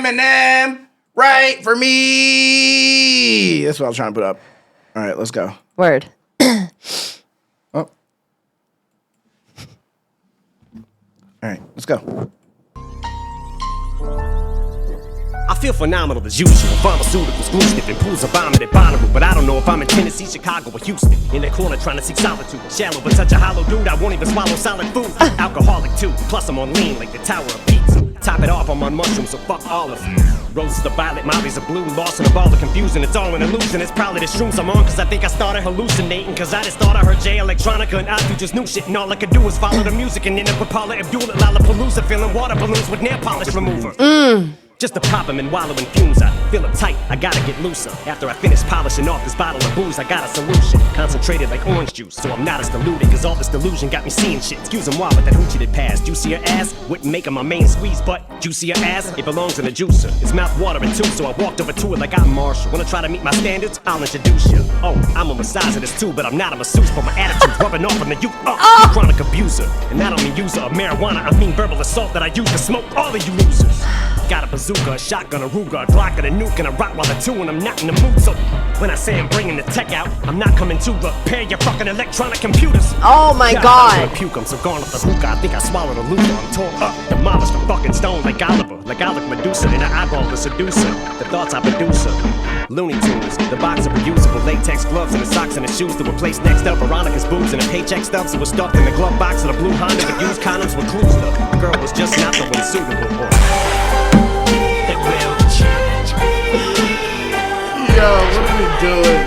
Eminem, right for me. That's what I was trying to put up. All right, let's go. Word. Oh. All right, let's go. I feel phenomenal as usual. Pharmaceuticals, glue sniffing, pools of vomit at Bonnaroo. But I don't know if I'm in Tennessee, Chicago, or Houston. In the corner trying to seek solitude. Shallow but such a hollow dude, I won't even swallow solid food. Alcoholic too, plus I'm on lean like the Tower of Pizza. Top it off, I'm on mushrooms, so fuck all of you. Roses are violet, mollies are blue. Lost in a ball of confusion, it's all an illusion. It's probably the shrooms I'm on, cause I think I started hallucinating. Cause I just thought I heard J Electronica and I do just new shit. And all I could do was follow the music and end up with Paula Abdul at Lollapalooza, filling water balloons with nail polish remover. Just to pop 'em and wallow in fumes. I feel uptight, I gotta get looser. After I finish polishing off this bottle of booze, I got a solution. Concentrated like orange juice, so I'm not as deluded. Cause all this delusion got me seeing shit. Excuse them why, but that hoochie that passed. Juicier ass wouldn't make 'em my main squeeze, but juicier ass, it belongs in a juicer. It's mouth watering too, so I walked over to it like I'm Marshall. Wanna try to meet my standards? I'll introduce you. Oh, I'm a misogynist too, but I'm not a masseuse. But my attitude's rubbing off on the youth. Chronic abuser. And I don't mean user of marijuana, I mean verbal assault that I use to smoke all of you losers. Got a bazooka, a shotgun, a Ruger, a Glock, and a nuke, and a Rottweiler too, and I'm not in the mood. So when I say I'm bringing the tech out, I'm not coming to repair your fucking electronic computers. Oh my God. I'm gonna puke, I'm so gone off the hookah. I think I swallowed a Luca. I'm torn up, demolished, I'm fucking stoned like Oliver, like Alec Medusa, and I eyeball the seducer. The thoughts I produce are Looney Tunes, the box of reusable latex gloves and the socks and the shoes to replace next up Veronica's boobs and a paycheck stubs that was stuffed in the glove box of the blue Honda with used condoms with clues. The girl was just not the one suitable for. Yo, what are we doing?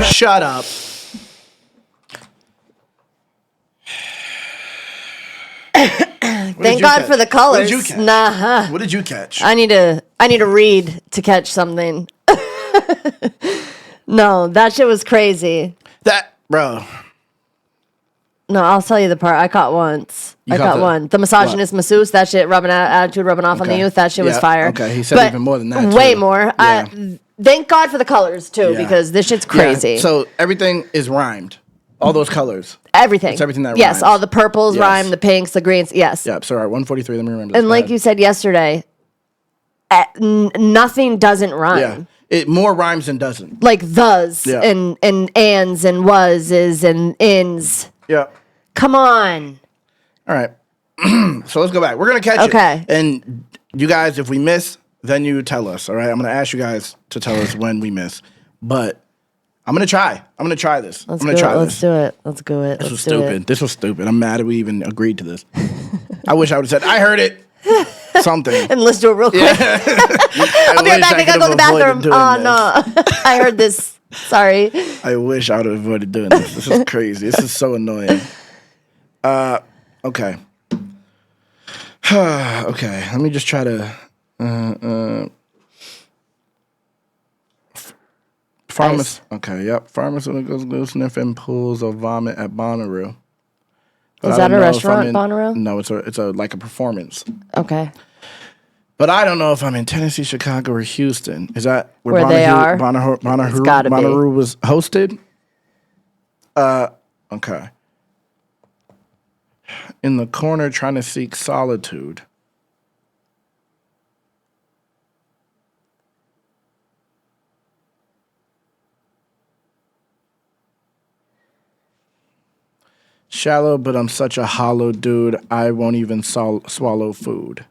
Shut up. Thank God for the colors. What did you catch? Nah. What did you catch? I need to read to catch something. No, that shit was crazy. That, bro. No, I'll tell you the part I caught once. I caught one. The misogynist masseuse, that shit attitude rubbing off on the youth, that shit was fire. Okay, he said even more than that. Way too. more. Yeah. Thank God for the colors too, because this shit's crazy. Yeah, so everything is rhymed. All those colors. Everything. It's everything that rhymes. Yes, all the purples rhyme, the pinks, the greens. Yes. Yeah, so all right, 143, let me remember this. And like you said yesterday, nothing doesn't rhyme. Yeah. It more rhymes than doesn't. Like thes and ands and wases and ins. Yeah. Come on. All right. So let's go back. We're going to catch it. And you guys, if we miss, then you tell us. All right. I'm going to ask you guys to tell us when we miss. But I'm going to try. I'm going to try this. Let's do it. This was stupid. This was stupid. I'm mad that we even agreed to this. I wish I would have said, I heard it. Something. And let's do it real quick. Yeah. I'll be right back. I gotta go to the bathroom. Oh, no. I heard this. Sorry. I wish I would have avoided doing this. This is crazy. This is so annoying. Okay. Okay. Let me just try to. Okay, yep. Pharmaceuticals, glue sniffing, pools of vomit at Bonnaroo. Is that a restaurant, Bonnaroo? No, it's a like a performance. Okay. But I don't know if I'm in Tennessee, Chicago, or Houston. Is that where they are? Bonnaroo was hosted? Okay. In the corner trying to seek solitude. Shallow, but I'm such a hollow dude, I won't even swallow food.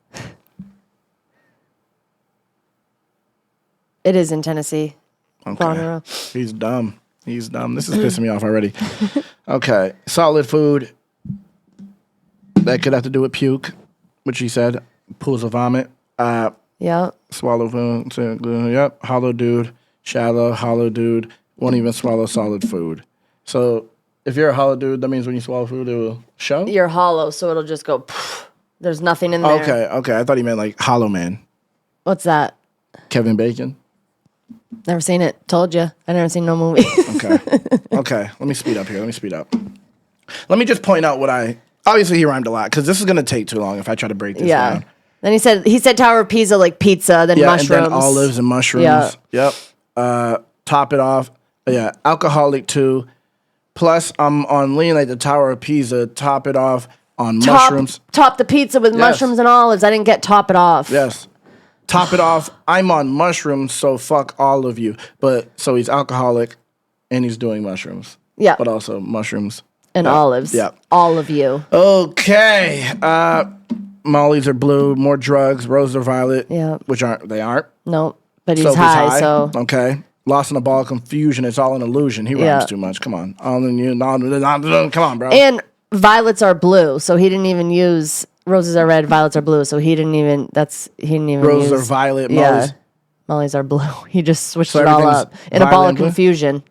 It is in Tennessee. Okay. He's dumb. This is pissing me off already. Okay. Solid food. That could have to do with puke, which he said. Pools of vomit. Yep. Swallow food. Yep. Hollow dude. Shallow. Hollow dude. Won't even swallow solid food. So if you're a hollow dude, that means when you swallow food, it will show? You're hollow, so it'll just go, poof. There's nothing in there. Okay. I thought he meant like Hollow Man. What's that? Kevin Bacon. Never seen it. Told you. I never seen no movie. Okay. Let me speed up here. Let me just point out what obviously he rhymed a lot because this is going to take too long if I try to break this down. Then he said Tower of Pisa like pizza, then mushrooms. And then olives and mushrooms. Yeah. Yep. top it off. Yeah, alcoholic too. Plus, I'm on lean like the Tower of Pisa. Top it off on mushrooms. Top the pizza with mushrooms and olives. I didn't get top it off. Yes. Top it off. I'm on mushrooms, so fuck all of you. But so he's alcoholic, and he's doing mushrooms. Yeah. But also mushrooms and olives. Yeah. All of you. Okay. Mollies are blue. More drugs. Roses are violet. Yeah. Which aren't. They aren't. No. But he's high, so. Okay. Lost in a ball of confusion. It's all an illusion. He rhymes too much. Come on. All in you. Come on, bro. And violets are blue, so he didn't even use roses are red, violets are blue. So he didn't even Roses are violet. Mollies. Mollies are blue. He just switched it all up in a ball of confusion.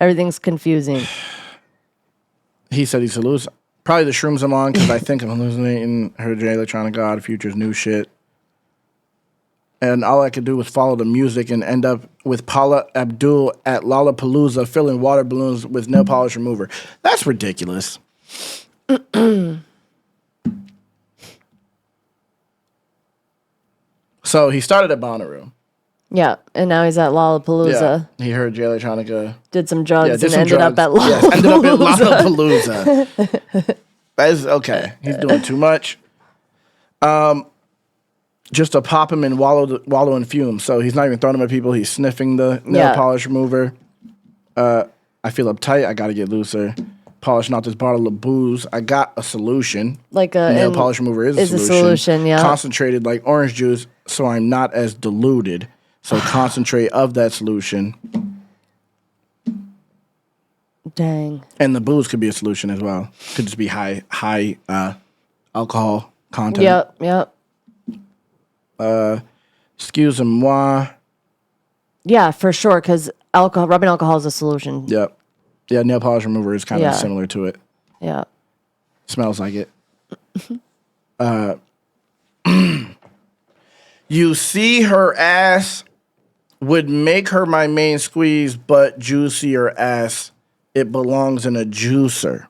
Everything's confusing. He said he's hallucinating. Probably the shrooms I'm on because I think I'm hallucinating. Heard J Electronic God, Future's new shit. And all I could do was follow the music and end up with Paula Abdul at Lollapalooza filling water balloons with nail polish remover. That's ridiculous. So he started at Bonnaroo. Yeah, and now he's at Lollapalooza. Yeah, he heard J Electronica. Did some drugs and ended up at Lollapalooza. Yes, ended up at Lollapalooza. That is okay. He's doing too much. Just to pop him and wallow in fumes. So he's not even throwing them at people. He's sniffing the nail polish remover. I feel uptight. I got to get looser. Polishing out this bottle of booze. I got a solution. Like a nail polish remover is a solution. Yeah. Concentrated like orange juice, so I'm not as diluted. So concentrate of that solution. Dang. And the booze could be a solution as well. Could just be high alcohol content. Yep. Excuse-moi. Yeah, for sure, because rubbing alcohol is a solution. Yep. Yeah, nail polish remover is kind of similar to it. Yeah. Smells like it. You see her ass would make her my main squeeze, but juicier ass. It belongs in a juicer.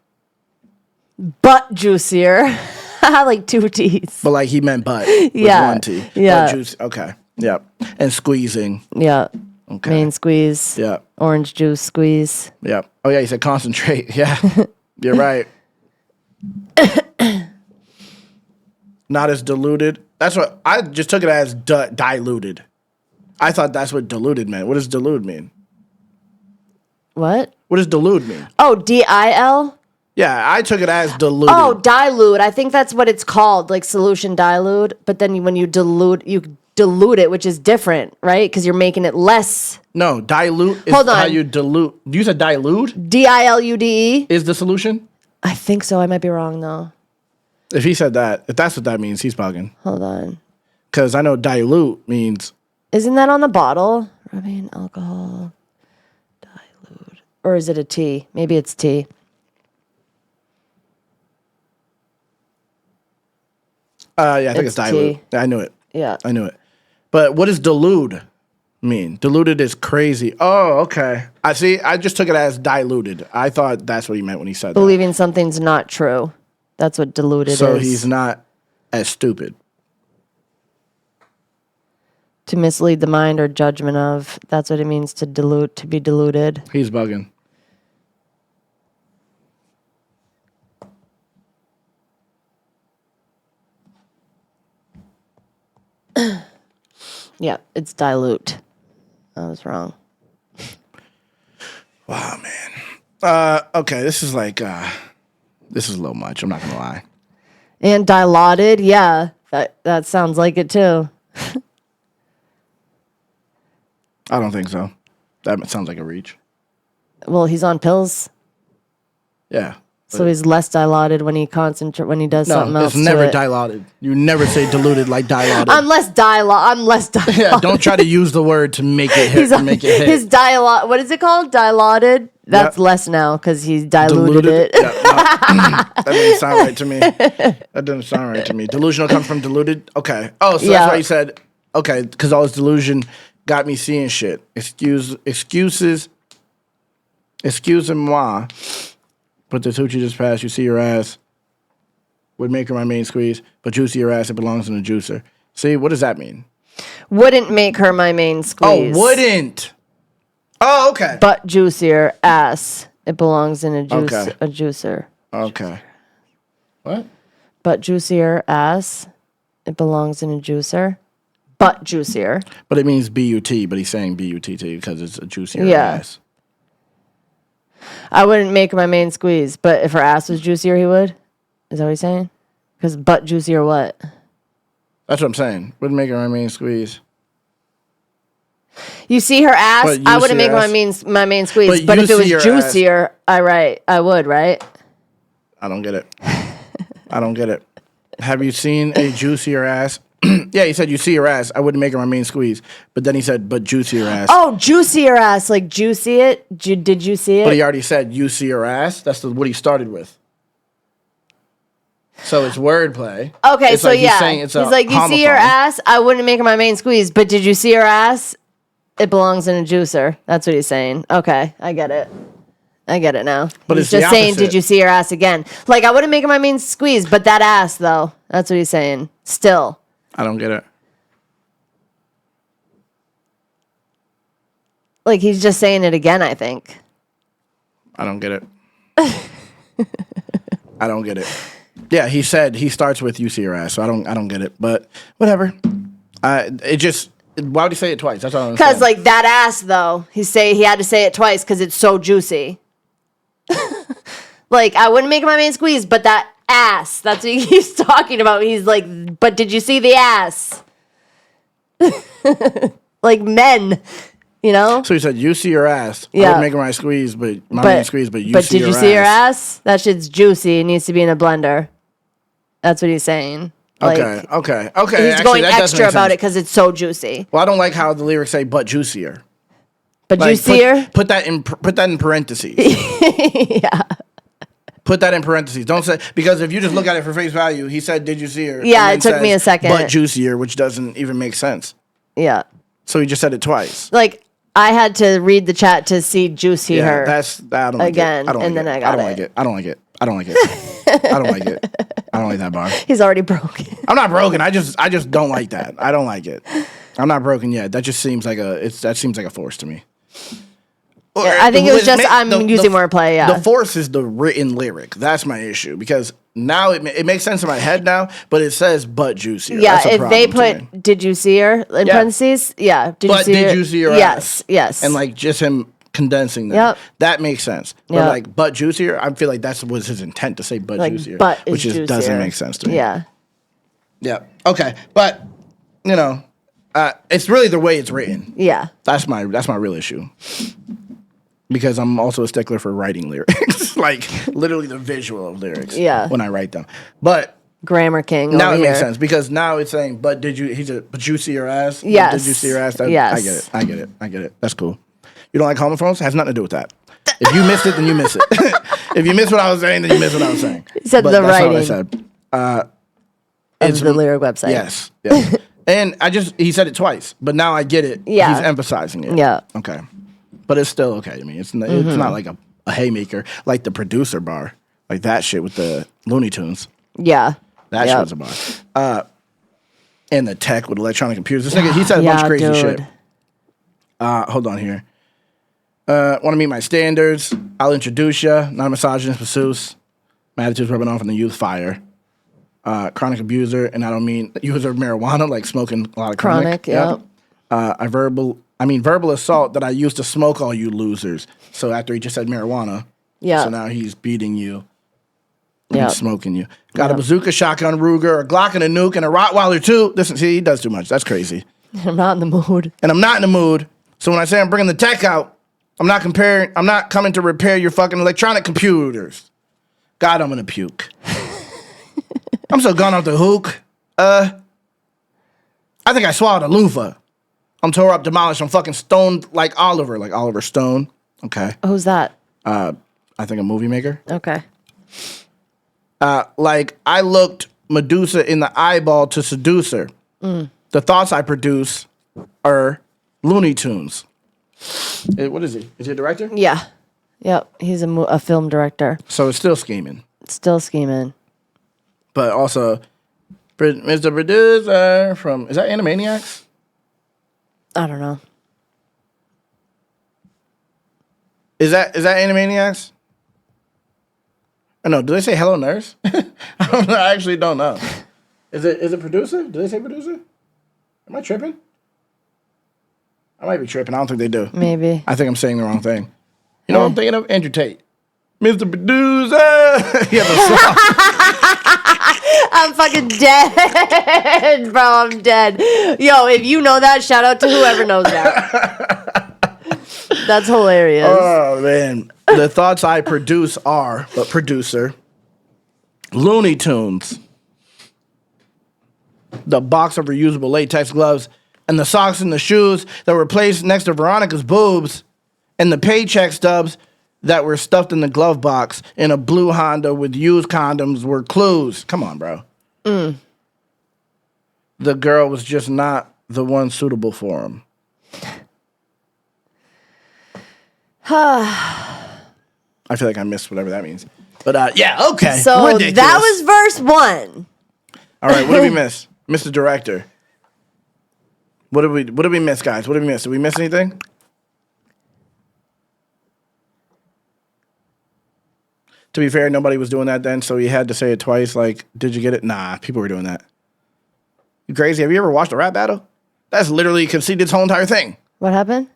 Butt juicier. Like 2 T's. But like he meant butt with 1 T. Yeah. Butt juice. Okay. Yep. And squeezing. Yeah. Okay. Main squeeze. Yeah. Orange juice squeeze. Yep. Oh yeah, he said concentrate. Yeah. You're right. Not as diluted. That's what I just took it as diluted. I thought that's what diluted meant. What does dilute mean? What? What does dilute mean? Oh, DIL? Yeah, I took it as diluted. Oh, dilute. I think that's what it's called, like solution dilute. But then when you dilute it, which is different, right? Because you're making it less. No, dilute is how you dilute. You said dilute? DILUDE? Is the solution? I think so. I might be wrong, though. If he said that, if that's what that means, he's bugging. Hold on. Because I know dilute means... Isn't that on the bottle? Rubbing alcohol, dilute. Or is it a T? Maybe it's T. Yeah, I think it's dilute. T. I knew it. Yeah. I knew it. But what does dilute mean? Diluted is crazy. Oh, okay. I see. I just took it as diluted. I thought that's what he meant when he said Believing something's not true. That's what diluted is. So he's not as stupid. To mislead the mind or judgment of. That's what it means to dilute, to be diluted. He's bugging. Yeah, it's dilute. I was wrong. Wow, man. Okay, this is like, this is a little much. I'm not going to lie. And dilauded, yeah. That sounds like it too. I don't think so. That sounds like a reach. Well, he's on pills. Yeah. So he's less dilaudid when he does something else. It's never dilaudid. You never say diluted like dilaudid. I'm less dilaudid. Yeah, don't try to use the word to make it hit. His dilaudid. What is it called? Dilaudid. That's less now because he's diluted it. Yeah, no. That doesn't sound right to me. That doesn't sound right to me. Delusional comes from diluted. Okay. Oh, so that's why he said okay because all his delusion got me seeing shit. Excuses. Excuse-moi. But the Tucci just passed. You see your ass. Would make her my main squeeze. But juicy your ass. It belongs in a juicer. See, what does that mean? Wouldn't make her my main squeeze. Oh, wouldn't. Oh, okay. Butt juicier ass. It belongs in a juicer. Okay. What? Butt juicier ass. It belongs in a juicer. Butt juicier. But it means B-U-T, but he's saying B-U-T-T because it's a juicier ass. I wouldn't make my main squeeze, but if her ass was juicier, he would? Is that what he's saying? Because butt juicier what? That's what I'm saying. Wouldn't make her my main squeeze. You see her ass, I wouldn't make my main squeeze. But if it was juicier, I would, right? I don't get it. Have you seen a juicier ass? Yeah, he said you see her ass. I wouldn't make her my main squeeze. But then he said, but juicier ass. Oh, juicier ass, like juicy it. Did you see it? But he already said you see her ass. That's what he started with. So it's wordplay. Okay, it's so like he's like, you see her ass. I wouldn't make her my main squeeze. But did you see her ass? It belongs in a juicer. That's what he's saying. Okay, I get it. I get it now. But he's just saying, did you see her ass again? Like, I wouldn't make her my main squeeze, but that ass, though. That's what he's saying. Still. I don't get it. Like, he's just saying it again, I think. I don't get it. I don't get it. Yeah, he said he starts with you see your ass, so I don't get it. But whatever. Why would he say it twice? That's all I'm saying. Because like that ass though, he had to say it twice because it's so juicy. Like I wouldn't make it my main squeeze, but that ass. That's what he's talking about. He's like, but did you see the ass? Like men. You know? So he said, you see your ass. Yeah. I would make her my squeeze, but main squeeze, but you see your ass. But did you see your ass? That shit's juicy. It needs to be in a blender. That's what he's saying. Like, okay. He's going extra about it because it's so juicy. Well, I don't like how the lyrics say "but juicier." But like, juicier? Put that in parentheses. Yeah. Put that in parentheses. Don't say, because if you just look at it for face value, he said, "Did you see her?" Yeah, it took me a second. But juicier, which doesn't even make sense. Yeah. So he just said it twice. Like I had to read the chat to see juicy her. I don't like again, it. I don't and like then it. I got I don't like it. I don't like it. I don't like it. I don't like that bar. He's already broken. I'm not broken. I just don't like that. I don't like it. I'm not broken yet. That just seems like a force to me. Yeah, I think it was just I'm using wordplay. Yeah, the force is the written lyric. That's my issue because now it makes sense in my head now, but it says "but juicier." Yeah, if they put "Did you see her" in parentheses, yeah. Did you see her? Yes. And like just him condensing them. Yep. That makes sense. But like "but juicier," I feel like that was his intent to say "but like, juicier," which just doesn't make sense to me. Yeah. Yeah. Okay, but it's really the way it's written. Yeah. That's my real issue. Because I'm also a stickler for writing lyrics, like literally the visual of lyrics. Yeah. When I write them, but Grammar King. Now it makes sense because now it's saying, "But did you?" But you see your ass. Yes. Did you see your ass? Yes. I get it. That's cool. You don't like homophones? Has nothing to do with that. If you missed it, then you miss it. If you missed what I was saying, then you missed what I was saying. He said but the that's writing. All I said. It's the lyric website. Yes. And he said it twice, but now I get it. Yeah. He's emphasizing it. Yeah. Okay. But it's still okay to me. It's not like a haymaker, like the producer bar, like that shit with the Looney Tunes. Yeah. That shit was a bar. And the tech with electronic computers. This nigga, he said a bunch of crazy shit. Hold on here. Want to meet my standards? I'll introduce you. Not a misogynist, masseuse. My attitude's rubbing off on the youth fire. Chronic abuser, and I don't mean user of marijuana, like smoking a lot of chronic. Yep. Verbal assault that I used to smoke all you losers. So after he just said marijuana, so now he's beating you and smoking you. Got a bazooka, shotgun, Ruger, a Glock and a nuke, and a Rottweiler too. Listen, see, he does too much. That's crazy. I'm not in the mood. And I'm not in the mood. So when I say I'm bringing the tech out, I'm not coming to repair your fucking electronic computers. God, I'm gonna puke. I'm so gone off the hook. I think I swallowed a loofah. I'm tore up, demolished. I'm fucking stoned like Oliver Stone. Okay. Who's that? I think a movie maker. Okay. Like I looked Medusa in the eyeball to seduce her. The thoughts I produce are Looney Tunes. What is he? Is he a director? Yeah. Yep. He's a film director. So it's still scheming. Still scheming. But also, Mr. Producer is that Animaniacs? I don't know. Is that Animaniacs? I know. Do they say Hello Nurse? I actually don't know. Is it producer? Do they say producer? Am I tripping? I might be tripping. I don't think they do. Maybe. I think I'm saying the wrong thing. You know what I'm thinking of? Andrew Tate. Mr. Producer. Yeah, the song. I'm fucking dead, bro. I'm dead. Yo, if you know that, shout out to whoever knows that. That's hilarious. Oh, man. The thoughts I produce are, but producer, Looney Tunes, the box of reusable latex gloves, and the socks and the shoes that were placed next to Veronica's boobs, and the paycheck stubs that were stuffed in the glove box in a blue Honda with used condoms were clues. Come on, bro. The girl was just not the one suitable for him. I feel like I missed whatever that means. But yeah, okay. So ridiculous. that was verse 1. All right, what did we miss? Mr. Director. What did we miss, guys? What did we miss? Did we miss anything? To be fair, nobody was doing that then, so you had to say it twice. Like, did you get it? Nah, people were doing that. You crazy? Have you ever watched a rap battle? That's literally Conceited's whole entire thing. What happened?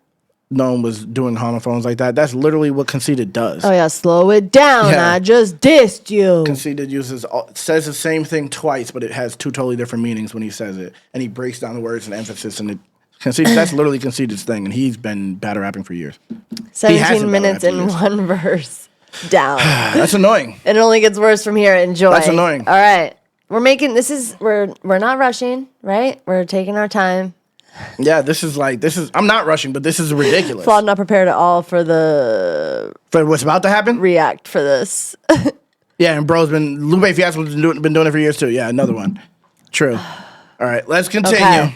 No one was doing homophones like that. That's literally what Conceited does. Oh, yeah, slow it down. Yeah. I just dissed you. Conceited says the same thing twice, but it has two totally different meanings when he says it. And he breaks down the words and emphasis. And Conceited, that's literally Conceited's thing, and he's been battle rapping for years. 17 minutes in one verse. Down. That's annoying. It only gets worse from here. Enjoy. That's annoying. All right. We're not rushing, right? We're taking our time. Yeah, I'm not rushing, but this is ridiculous. Flawd not prepared at all for what's about to happen? React for this. Yeah, and bro's Lupe Fiasco's been doing it for years too. Yeah, another one. True. All right, let's continue. Okay.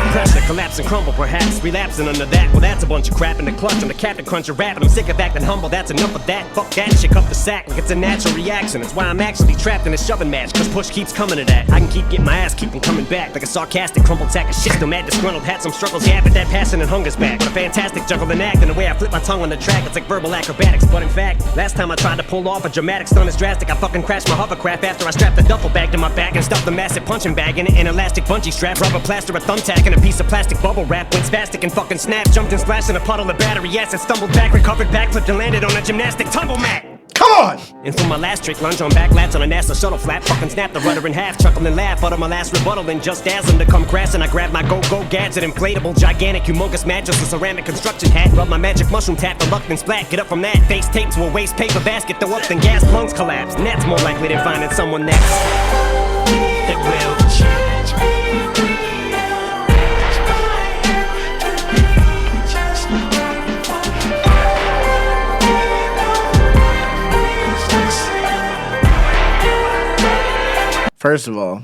Pressure, collapse and crumble, perhaps relapsing under that. Well, that's a bunch of crap in the clutch. I'm the captain cruncher rapping. I'm sick of acting humble, that's enough of that. Fuck that shit, cuff the sack like it's a natural reaction. That's why I'm actually trapped in a shoving match, cause push keeps coming to that. I can keep getting my ass keeping coming back like a sarcastic crumpled sack of shit. Still mad, disgruntled, had some struggles, yeah, but that passion and hunger's back. What a fantastic juggling act, and the way I flip my tongue on the track, it's like verbal acrobatics. But in fact, last time I tried to pull off a dramatic stunt as drastic, I fucking crashed my hovercraft after I strapped the duffel bag to my back and stuffed the massive punching bag in it, an elastic bungee strap, rubber plaster, a thumbtack, and a piece of plastic bubble wrap. Went spastic and fucking snapped, jumped and splashed in a puddle of battery acid, stumbled back, recovered, backflipped and landed on a gymnastic tumble mat. Come on! And for my last trick, lunge on back laps on a NASA shuttle flap, fucking snap the rudder in half, chuckle and laugh, utter my last rebuttal and just as them to come crash, and I grab my go-go gadget, inflatable, gigantic, humongous mattress, a ceramic construction hat, rub my magic mushroom tap, reluctant splat, get up from that, face taped to a waste paper basket, throw up, then gas lungs collapse, and that's more likely than finding someone next. It will change me. First of all,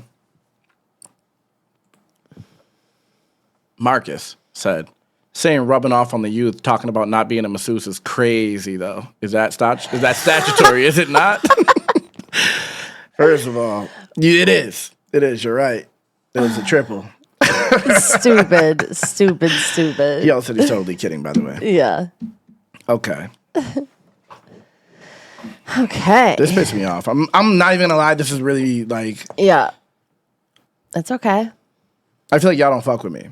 Marcus said, saying rubbing off on the youth, talking about not being a masseuse is crazy, though. Is that statutory? Is it not? First of all, it is. It is. You're right. It was a triple. Stupid. He also said he's totally kidding, by the way. Yeah. Okay. Okay. This pissed me off. I'm not even gonna lie. This is really like. Yeah. That's okay. I feel like y'all don't fuck with me.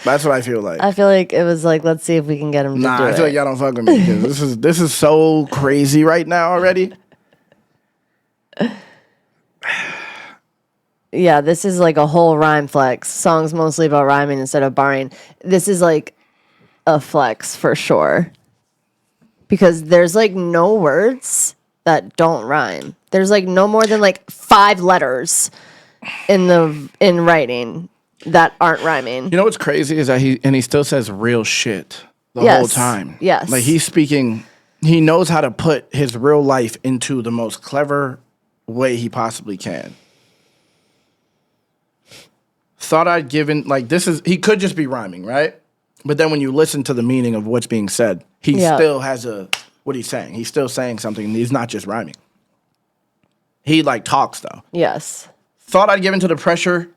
That's what I feel like. I feel like it was like, let's see if we can get him to do it. Nah, I feel like y'all don't fuck with me because this is so crazy right now already. Yeah, this is like a whole rhyme flex. Songs mostly about rhyming instead of barring. This is like a flex for sure. Because there's like no words that don't rhyme. There's like no more than like 5 letters in writing that aren't rhyming. You know what's crazy is that he still says real shit the whole time. Yes. Like he's speaking, he knows how to put his real life into the most clever way he possibly can. Thought I'd given, like he could just be rhyming, right? But then when you listen to the meaning of what's being said, he still has what he's saying. He's still saying something. He's not just rhyming. He like talks though. Yes. Thought I'd give into the pressure,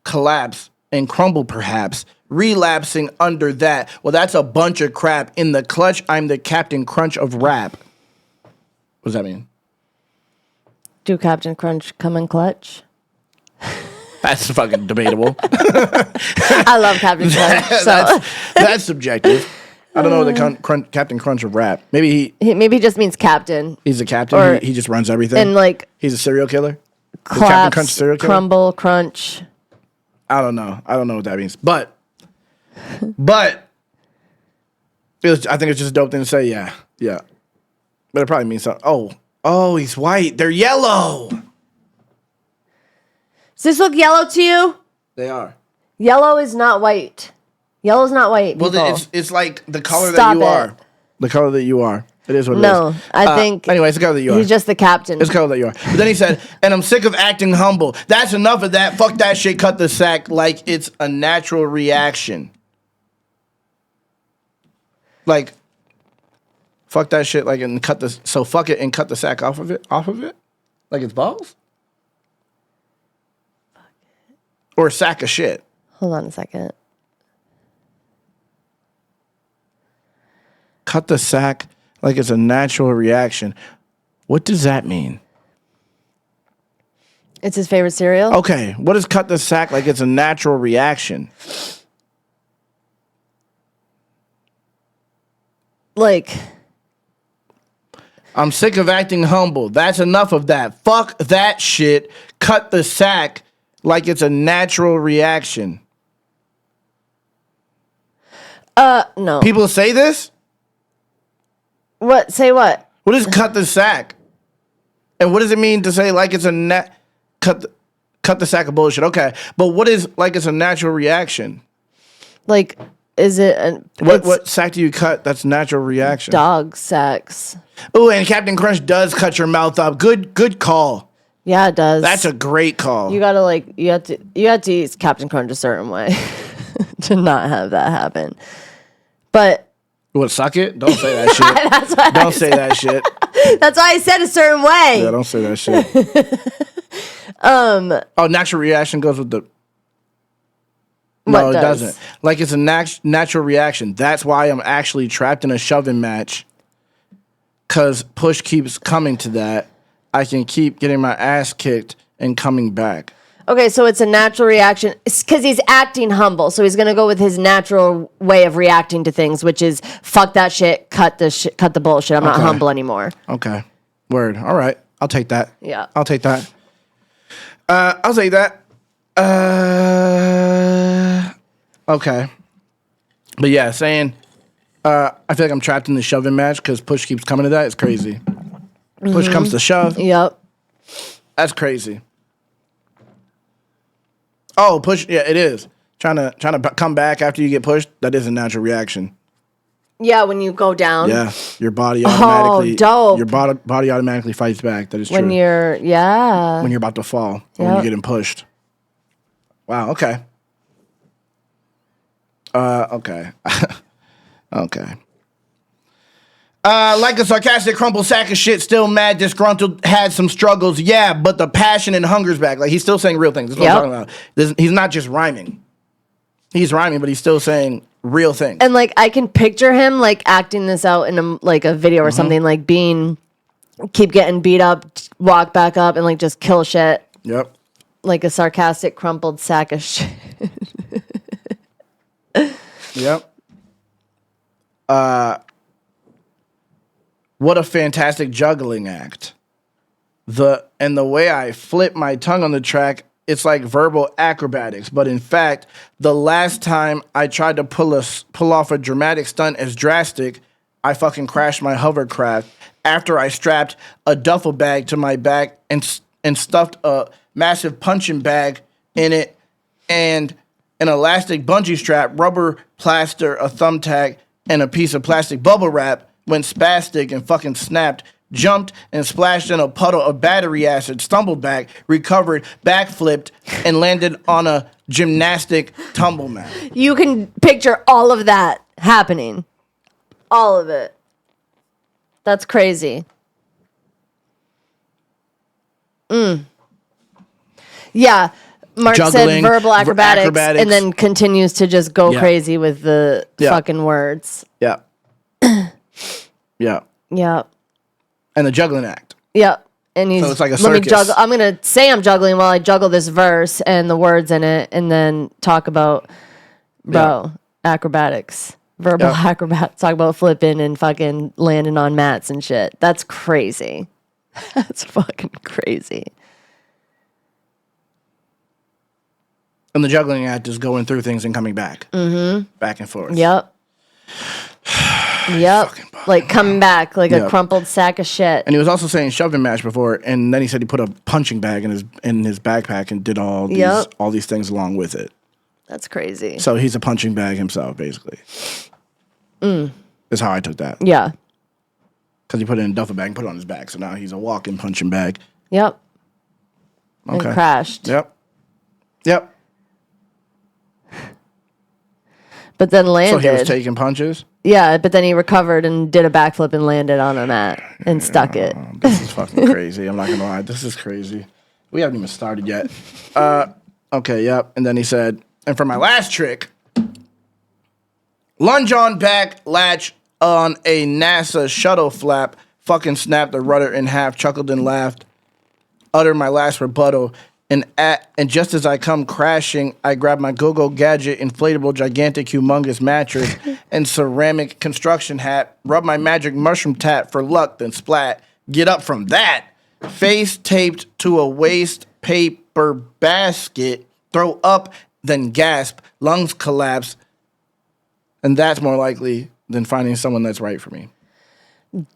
collapse, and crumble perhaps, relapsing under that. Well, that's a bunch of crap. In the clutch, I'm the Captain Crunch of rap. What does that mean? Do Captain Crunch come in clutch? That's fucking debatable. I love Captain Crunch. So. That's subjective. I don't know the Captain Crunch of rap. Maybe he just means captain. He's a captain. Or, he just runs everything. And like he's a serial killer. Claps, Captain Crunch serial killer? Crumble, crunch. I don't know what that means. But I think it's just a dope thing to say. Yeah. But it probably means something. Oh, he's white. They're yellow. Does this look yellow to you? They are. Yellow is not white. Yellow's not white. Well, people. it's like the color that you are. The color that you are. It is what it is. No, I think. Anyway, it's the color that you are. He's just the captain. It's the color that you are. But then he said, and I'm sick of acting humble. That's enough of that. Fuck that shit. Cut the sack like it's a natural reaction. Like, fuck that shit. Like, and cut the. So fuck it and cut the sack off of it. Like it's balls. Or a sack of shit. Hold on a second. Cut the sack like it's a natural reaction. What does that mean? It's his favorite cereal. Okay, what does cut the sack like it's a natural reaction? Like, I'm sick of acting humble. That's enough of that. Fuck that shit. Cut the sack like it's a natural reaction. No. People say this? What? Say what? What is cut the sack? And what does it mean to say like it's a cut the sack of bullshit? Okay, but what is like it's a natural reaction? Like, is it what sack do you cut? That's natural reaction. Dog sacks. Oh, and Captain Crunch does cut your mouth up. Good call. Yeah, it does. That's a great call. You gotta you have to eat Captain Crunch a certain way to not have that happen. But what, suck it? Don't say that shit. That's what Don't say that shit. That's why I said a certain way. Yeah, don't say that shit. Natural reaction goes with the. No, it doesn't. Like it's a natural reaction. That's why I'm actually trapped in a shoving match. Cause push keeps coming to that. I can keep getting my ass kicked and coming back. Okay, so it's a natural reaction. It's because he's acting humble, so he's gonna go with his natural way of reacting to things, which is fuck that shit, cut the bullshit. I'm not humble anymore. Okay, word. All right, I'll take that. Yeah, I'll take that. I'll take that. Okay, but yeah, saying I feel like I'm trapped in the shoving match because push keeps coming to that. It's crazy. Push comes to shove. Yep. That's crazy. Oh, push. Yeah, it is. Trying to come back after you get pushed. That is a natural reaction. Yeah, when you go down. Yeah, your body automatically. Oh, dope. Your body automatically fights back. That is true. When you're about to fall. When you're getting pushed. Wow. Okay. Okay. Okay. Like a sarcastic crumpled sack of shit, still mad, disgruntled, had some struggles, yeah, but the passion and hunger's back. Like, he's still saying real things. That's what I'm talking about. He's not just rhyming. He's rhyming, but he's still saying real things. And, like, I can picture him, like, acting this out in, a video or something, like, keep getting beat up, walk back up, and, like, just kill shit. Yep. Like a sarcastic crumpled sack of shit. Yep. What a fantastic juggling act. The way I flip my tongue on the track, it's like verbal acrobatics. But in fact, the last time I tried to pull off a dramatic stunt as drastic, I fucking crashed my hovercraft after I strapped a duffel bag to my back and stuffed a massive punching bag in it and an elastic bungee strap, rubber plaster, a thumbtack, and a piece of plastic bubble wrap. Went spastic and fucking snapped, jumped and splashed in a puddle of battery acid, stumbled back, recovered, backflipped, and landed on a gymnastic tumble mat. You can picture all of that happening. All of it. That's crazy. Yeah. Mark juggling, said verbal acrobatics, and then continues to just go crazy with the fucking words. Yeah. Yeah. Yeah. And the juggling act. Yep. And he's, so it's like a let me circus. juggle. I'm going to say I'm juggling while I juggle this verse and the words in it, and then talk about, acrobatics. Verbal acrobats. Talk about flipping and fucking landing on mats and shit. That's crazy. That's fucking crazy. And the juggling act is going through things and coming back. Mm-hmm. Back and forth. Yep. Yep. Like coming back like a crumpled sack of shit. And he was also saying shoving match before, and then he said he put a punching bag in his backpack and did all these things along with it. That's crazy. So he's a punching bag himself, basically. That's how I took that. Yeah. Because he put it in a duffel bag and put it on his back, so now he's a walking punching bag. Yep. Okay. And crashed. Yep. Yep. But then landed. So he was taking punches? Yeah, but then he recovered and did a backflip and landed on a mat and stuck it. This is fucking crazy. I'm not going to lie. This is crazy. We haven't even started yet. Okay, yep. And then he said, and for my last trick, lunge on back, latch on a NASA shuttle flap, fucking snapped the rudder in half, chuckled and laughed, uttered my last rebuttal, and just as I come crashing, I grab my go-go gadget, inflatable, gigantic, humongous mattress, and ceramic construction hat, rub my magic mushroom tat for luck, then splat, get up from that, face taped to a waste paper basket, throw up, then gasp, lungs collapse, and that's more likely than finding someone that's right for me.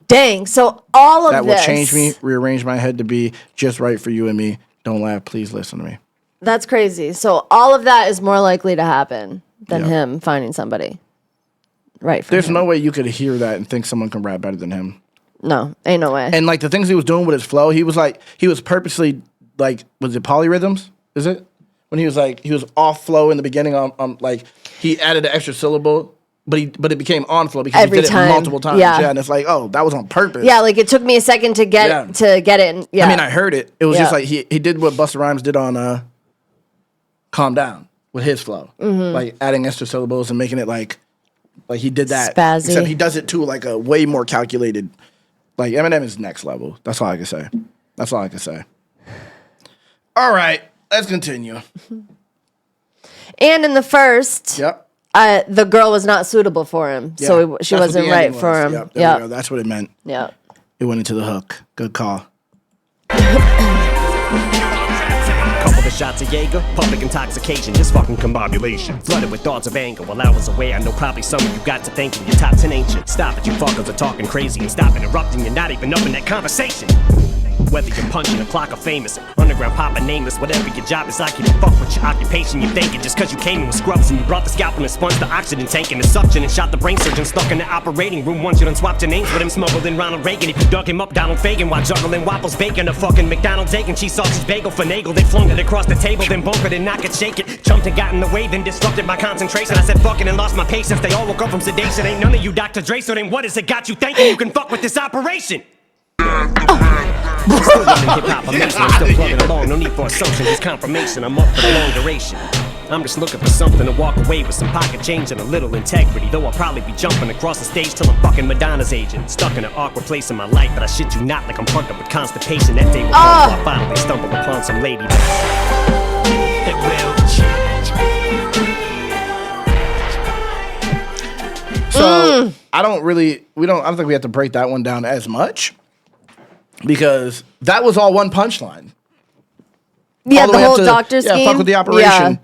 Dang, so all of that this... will change me, rearrange my head to be just right for you and me. Don't laugh. Please listen to me. That's crazy. So all of that is more likely to happen than him finding somebody right for There's him. no way you could hear that and think someone can rap better than him. No, ain't no way. And like the things he was doing with his flow, he was purposely like, was it polyrhythms? Is it? When he was off flow in the beginning on like he added an extra syllable. But it became on flow because Every he did time. it multiple times. Yeah. And it's like, oh, that was on purpose. Yeah, like it took me a second to get it. And, I mean, I heard it. It was just like he did what Busta Rhymes did on Calm Down with his flow. Mm-hmm. Like adding extra syllables and making it like he did that. Spazzy. Except he does it too like a way more calculated. Like Eminem is next level. That's all I can say. That's all I can say. All right, let's continue. And in the first... Yep. The girl was not suitable for him, so she wasn't right for him. Yep, there we go. That's what it meant. Yeah. It went into the hook. Good call. Couple of shots of Jaeger, public intoxication, just fucking combobulation. Flooded with thoughts of anger while I was away. I know probably some of you got to thinking your top 10 ancient. Stop it, you fuckers are talking crazy and stop interrupting. You're not even up in that conversation. Whether you're punching a clock or famous, underground papa nameless, whatever your job is, I keep a fuck with your occupation. You're thinking just cause you came in with scrubs and you brought the scalpel and sponged the oxygen tank and the suction and shot the brain surgeon stuck in the operating room. Once you done swapped your names with him, smuggled in Ronald Reagan. If you dug him up, Donald Fagan, while juggling waffles, bacon, a fucking McDonald's egg and cheese sausage bagel finagle. They flung it across the table, then bunkered and knock it, shake it. Jumped and got in the way, then disrupted my concentration. I said fucking and lost my patience. They all woke up from sedation. Ain't none of you Dr. Dre, so then what has it got you thinking you can fuck with this operation? Still running hip-hop, I'm still plugging along. No need for assumption, just confirmation. I'm up for the long duration. I'm just looking for something to walk away with, some pocket change and a little integrity. Though I'll probably be jumping across the stage till I'm fucking Madonna's agent. Stuck in an awkward place in my life, but I shit you not, like I'm fucked up with constipation. That day will come before I finally stumble upon some lady that will change. So I don't think we have to break that one down as much. Because that was all one punchline. Yeah, the whole doctor scheme. Yeah, fuck with the operation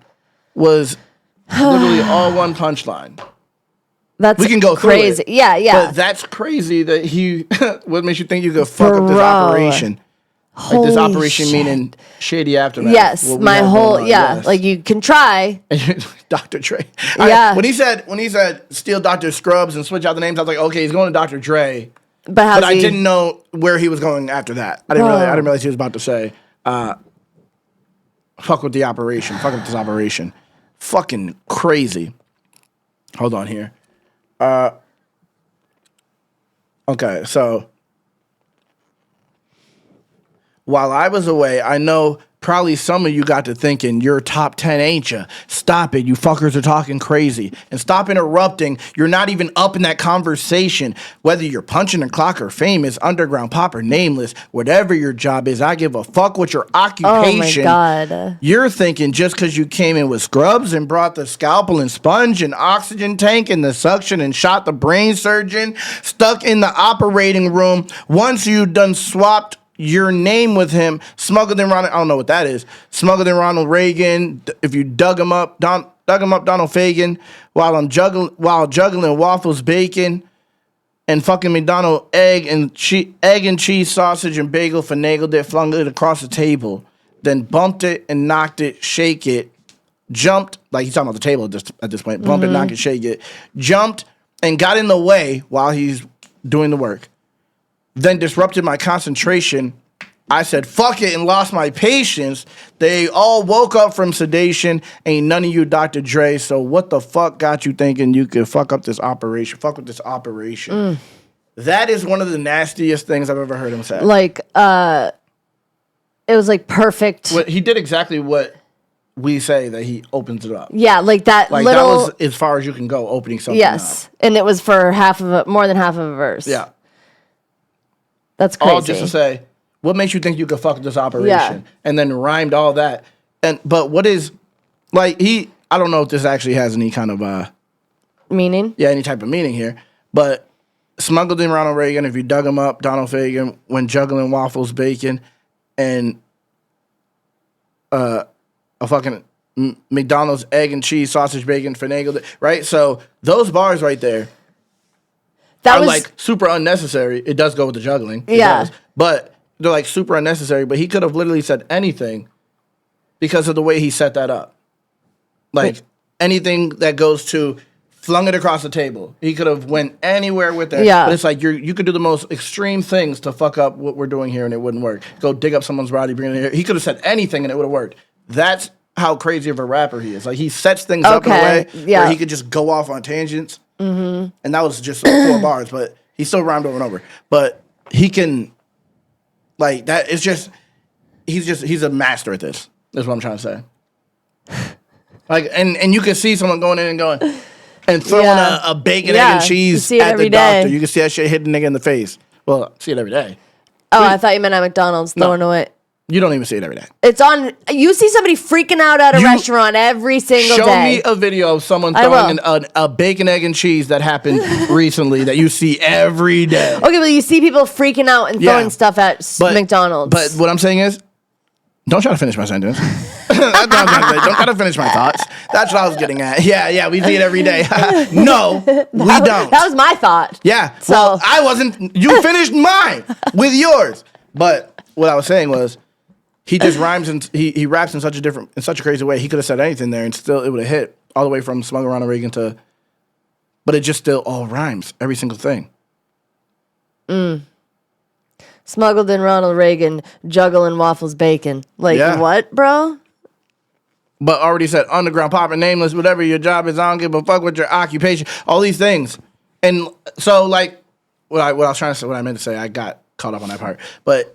was literally all one punchline. That's we can go crazy. Through it, yeah. But that's crazy that he. What makes you think you could fuck up this operation? Like this operation shit. Meaning shady aftermath. Yes, my whole yes. Like you can try. Dr. Dre. Yeah. When he said steal Dr. Scrubs and switch out the names, I was like, okay, he's going to Dr. Dre. But I didn't know where he was going after that. I didn't realize he was about to say, fuck with the operation. Fuck with this operation. Fucking crazy. Hold on here. Okay, so while I was away, I know probably some of you got to thinking, you're top 10, ain't ya? Stop it. You fuckers are talking crazy. And stop interrupting. You're not even up in that conversation. Whether you're punching a clock or famous, underground pop or nameless, whatever your job is, I give a fuck what your occupation. Oh my God. You're thinking just because you came in with scrubs and brought the scalpel and sponge and oxygen tank and the suction and shot the brain surgeon, stuck in the operating room, once you done swapped your name with him, smuggled in Ronald, I don't know what that is, smuggled in Ronald Reagan, if you dug him up Donald Fagan, while juggling waffles, bacon, and fucking McDonald's egg and cheese, sausage, and bagel, finagled it, flung it across the table, then bumped it and knocked it, shake it, jumped, like he's talking about the table at this point, bump it, knock it, shake it, jumped and got in the way while he's doing the work. Then disrupted my concentration. I said, fuck it, and lost my patience. They all woke up from sedation. Ain't none of you Dr. Dre, so what the fuck got you thinking you could fuck with this operation? That is one of the nastiest things I've ever heard him say. Like, it was like perfect. He did exactly what we say, that he opens it up. Yeah, like that like little... that was as far as you can go, opening something Yes, up. And it was for more than half of a verse. Yeah. That's crazy. All just to say, what makes you think you could fuck with this operation? Yeah. And then rhymed all that. But what is, like, I don't know if this actually has any kind of, meaning? Yeah, any type of meaning here. But smuggled in Ronald Reagan, if you dug him up, Donald Fagan, when juggling waffles, bacon, and a fucking McDonald's egg and cheese, sausage, bacon, finagled it, right? So those bars right there, are like super unnecessary. It does go with the juggling. Yeah. But they're like super unnecessary. But he could have literally said anything because of the way he set that up. Like anything that goes to flung it across the table. He could have went anywhere with that. Yeah. But it's like you could do the most extreme things to fuck up what we're doing here and it wouldn't work. Go dig up someone's body, bring it here. He could have said anything and it would have worked. That's how crazy of a rapper he is. Like he sets things up in a way where he could just go off on tangents. Mm-hmm. And that was just 4 bars, but he still rhymed over and over. But he can, like, that is just, he's a master at this. That's what I'm trying to say. Like, and you can see someone going in and going, and throwing a bacon, egg, and cheese at the doctor. You can see that shit hit the nigga in the face. Well, I see it every day. Oh, I thought you meant at McDonald's throwing away. You don't even see it every day. It's on. You see somebody freaking out at a restaurant every single day. Show me a video of someone throwing a bacon, egg, and cheese that happened recently that you see every day. Okay, but you see people freaking out and throwing stuff at McDonald's. But what I'm saying is, don't try to finish my sentence. Don't try to finish my thoughts. That's what I was getting at. Yeah, we see it every day. No, we don't. That was my thought. Yeah, so well, I wasn't. You finished mine with yours. But what I was saying was, he just rhymes and he raps in such a crazy way. He could have said anything there and still it would have hit all the way from Smuggle Ronald Reagan to, but it just still all rhymes, every single thing. Smuggled in Ronald Reagan, juggling waffles, bacon. Like what, bro? But already said underground, popping, nameless, whatever your job is. I don't give a fuck with your occupation. All these things, and so like what I was trying to say, what I meant to say, I got caught up on that part, but.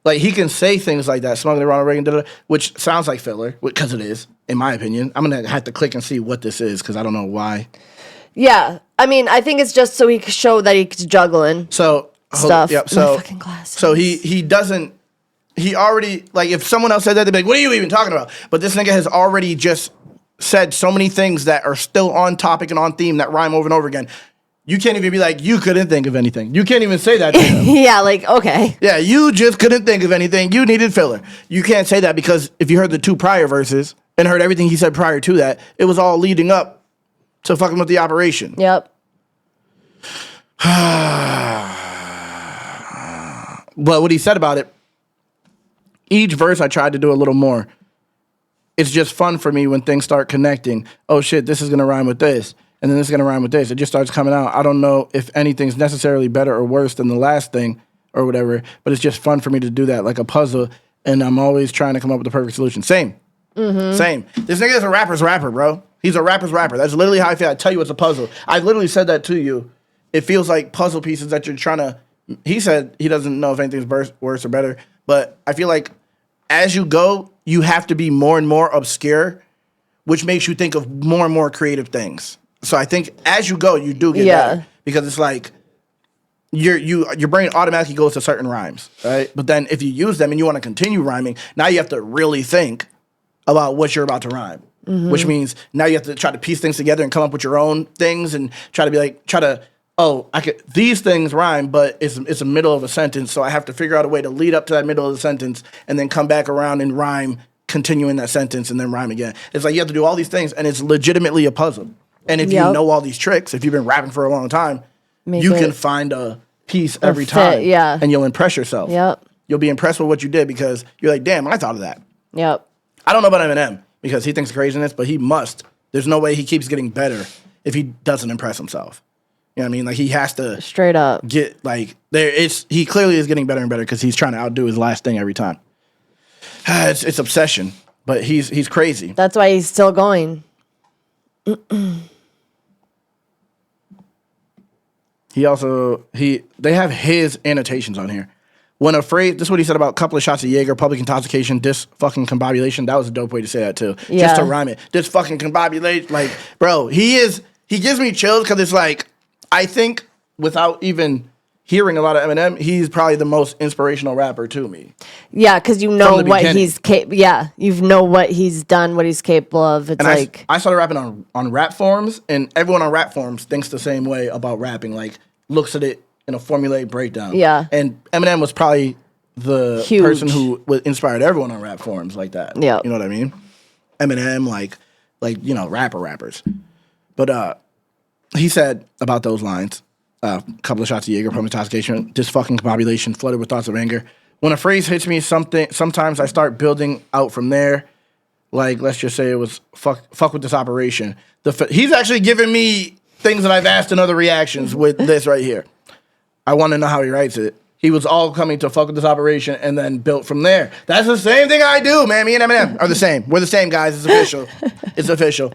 Like, he can say things like that, smuggling Ronald Reagan, which sounds like filler, because it is, in my opinion. I'm going to have to click and see what this is, because I don't know why. Yeah. I mean, I think it's just so he can show that he's juggling stuff. Yep, my fucking glasses. So he doesn't, he already, like, if someone else said that, they'd be like, what are you even talking about? But this nigga has already just said so many things that are still on topic and on theme that rhyme over and over again. You can't even be like, you couldn't think of anything. You can't even say that to him. Yeah, like, okay. Yeah, you just couldn't think of anything. You needed filler. You can't say that because if you heard the 2 prior verses and heard everything he said prior to that, it was all leading up to fucking with the operation. Yep. But what he said about it, each verse I tried to do a little more. It's just fun for me when things start connecting. Oh shit, this is going to rhyme with this. And then this is going to rhyme with this. It just starts coming out. I don't know if anything's necessarily better or worse than the last thing or whatever, but it's just fun for me to do that, like a puzzle, and I'm always trying to come up with the perfect solution. Same. Same. This nigga is a rapper's rapper, bro. He's a rapper's rapper. That's literally how I feel. I tell you it's a puzzle. I literally said that to you. It feels like puzzle pieces that you're trying to... He said he doesn't know if anything's worse or better, but I feel like as you go, you have to be more and more obscure, which makes you think of more and more creative things. So I think as you go, you do get better because it's like your brain automatically goes to certain rhymes, right? But then if you use them and you want to continue rhyming, now you have to really think about what you're about to rhyme, which means now you have to try to piece things together and come up with your own things and try to these things rhyme, but it's a middle of a sentence, so I have to figure out a way to lead up to that middle of the sentence and then come back around and rhyme, continuing that sentence and then rhyme again. It's like you have to do all these things, and it's legitimately a puzzle. And if you know all these tricks, if you've been rapping for a long time, you can find a piece every time, and you'll impress yourself. Yep. You'll be impressed with what you did because you're like, damn, I thought of that. Yep. I don't know about Eminem because he thinks craziness, but he must. There's no way he keeps getting better if he doesn't impress himself. You know what I mean? Like he has to straight up get like there. He clearly is getting better and better because he's trying to outdo his last thing every time. It's obsession, but he's crazy. That's why he's still going. They have his annotations on here. When a phrase, this is what he said about couple of shots of Jaeger, public intoxication, this fucking combobulation. That was a dope way to say that too. Yeah. Just to rhyme it. This fucking combobulation. Like, bro, he gives me chills because it's like, I think without even hearing a lot of Eminem, he's probably the most inspirational rapper to me. Yeah, because you know what he's you know what he's done, what he's capable of. It's like I started rapping on rap forums, and everyone on rap forums thinks the same way about rapping. Like looks at it in a formulaic breakdown. Yeah, and Eminem was probably the person who inspired everyone on rap forums like that. Yeah, you know what I mean. Eminem, like you know, rappers, but he said about those lines. A couple of shots of Jaeger, public intoxication, this fucking combobulation, flooded with thoughts of anger. When a phrase hits me, sometimes I start building out from there. Like, let's just say it was fuck with this operation. He's actually giving me things that I've asked in other reactions with this right here. I want to know how he writes it. He was all coming to fuck with this operation and then built from there. That's the same thing I do, man. Me and Eminem are the same. We're the same, guys. It's official. It's official.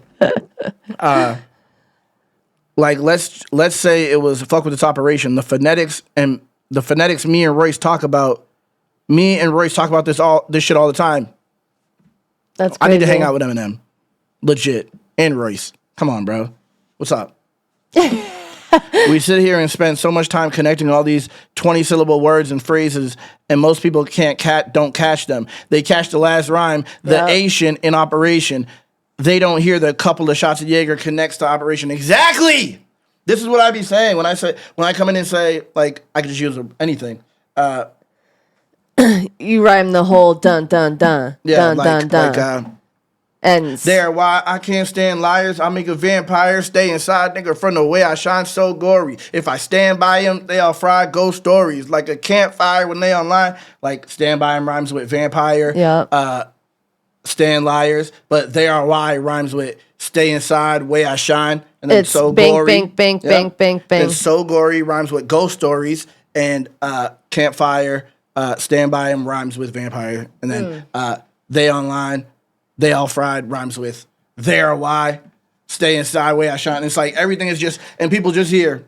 Like let's say it was fuck with this operation. The phonetics me and Royce talk about this shit all the time. That's crazy. I need to hang out with Eminem. Legit. And Royce. Come on, bro. What's up? We sit here and spend so much time connecting all these 20-syllable words and phrases, and most people don't catch them. They catch the last rhyme, the Asian in operation. They don't hear the couple of shots of Jaeger connects to operation. Exactly. This is what I be saying when I come in and say, like, I could just use anything. You rhyme the whole dun dun dun dun dun dun. And there, why I can't stand liars. I make a vampire stay inside, nigga, from the way I shine so gory. If I stand by him, they all fry ghost stories like a campfire when they online. Like stand by him rhymes with vampire. Yeah. Stand liars, but they are why rhymes with stay inside, way I shine, and then it's so bing, gory. Bing, bing, bing, bing, bing. It's so gory rhymes with ghost stories, and campfire, stand by him rhymes with vampire, and then they online, they all fried rhymes with they are why, stay inside, way I shine. And it's like everything is just, and people just hear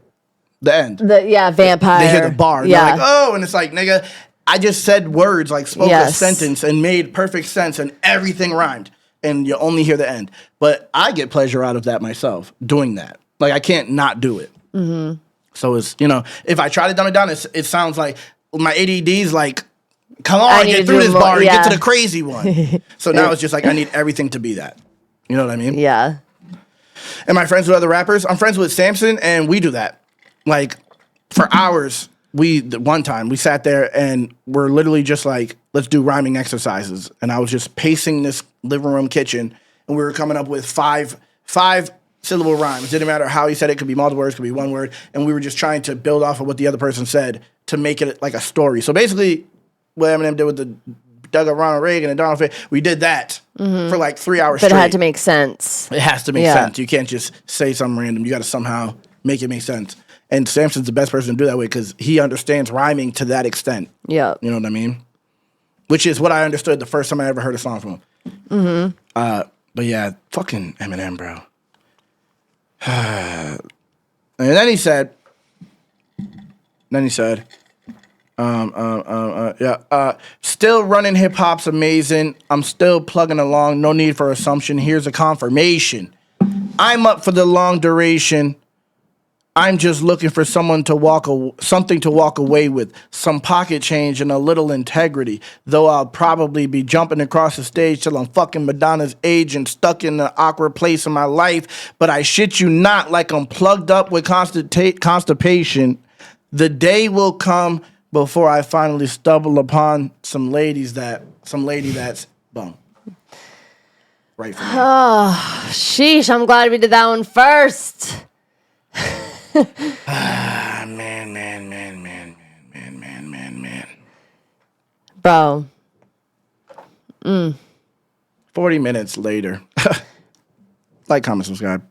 the end. Vampire. They hear the bar. Yeah. They're like, oh, and it's like, nigga. I just said words, like spoke a sentence and made perfect sense and everything rhymed. And you only hear the end. But I get pleasure out of that myself, doing that. Like, I can't not do it. Mm-hmm. So it's, you know, if I try to dumb it down, it sounds like my ADD's like, come on, get through this bar and get to the crazy one. So now it's just like, I need everything to be that. You know what I mean? Yeah. Am I friends with other rappers? I'm friends with Samson, and we do that. Like, for hours. One time we sat there and we're literally just like, let's do rhyming exercises. And I was just pacing this living room kitchen and we were coming up with five syllable rhymes. Didn't matter how he said it. Could be multiple words, could be one word. And we were just trying to build off of what the other person said to make it like a story. So basically what Eminem did with the Doug Ronald Reagan and Donald Faye, we did that for like 3 hours straight. But it had to make sense. It has to make sense. You can't just say something random. You got to somehow make it make sense. And Samson's the best person to do that with because he understands rhyming to that extent. Yeah. You know what I mean? Which is what I understood the first time I ever heard a song from him. Mm-hmm. But yeah, fucking Eminem, bro. And then he said, Still running hip hop's amazing. I'm still plugging along. No need for assumption. Here's a confirmation. I'm up for the long duration. I'm just looking for something to walk away with, some pocket change and a little integrity. Though I'll probably be jumping across the stage till I'm fucking Madonna's age and stuck in an awkward place in my life. But I shit you not, like I'm plugged up with constipation. The day will come before I finally stumble upon some lady that's bum. Right for me. Oh, sheesh! I'm glad we did that one first. Man. Bro. 40 minutes later. Like, comment, subscribe.